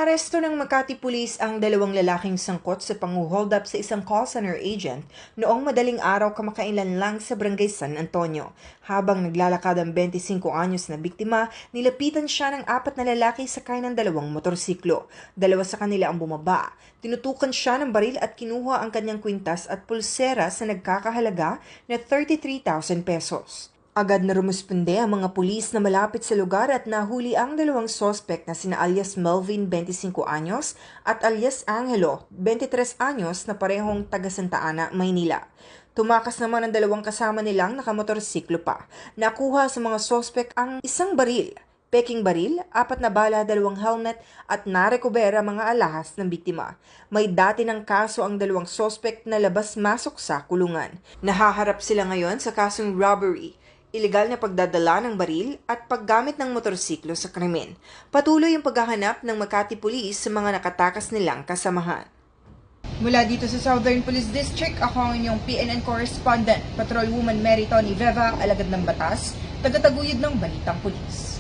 Inaaresto ng Makati Police ang dalawang lalaking sangkot sa pang-hold up sa isang call center agent noong madaling araw kamakailan lang sa Barangay San Antonio. Habang naglalakad ang 25 anyos na biktima, nilapitan siya ng 4 na lalaki sakay ng dalawang motorsiklo. 2 sa kanila ang bumaba. Tinutukan siya ng baril at kinuha ang kanyang kwintas at pulsera sa nagkakahalaga na 33,000 pesos. Agad na rumusponde ang mga pulis na malapit sa lugar at nahuli ang dalawang sospek na sina alias Melvin, 25 anyos, at alias Angelo, 23 anyos na parehong taga Santa Ana, Maynila. Tumakas naman ang dalawang kasama nilang nakamotorsiklo pa. Nakuha sa mga sospek ang isang baril, peking baril, 4 na bala, 2 helmet at narekubera mga alahas ng biktima. May dati ng kaso ang dalawang sospek na labas-masok sa kulungan. Nahaharap sila ngayon sa kasong robbery, iligal na pagdadala ng baril at paggamit ng motorsiklo sa krimen. Patuloy ang paghahanap ng Makati Police sa mga nakatakas nilang kasamahan. Mula dito sa Southern Police District, ako ang inyong PNN correspondent, Patrolwoman Mary Tony Veva, alagad ng batas, tagataguyod ng Balitang Pulis.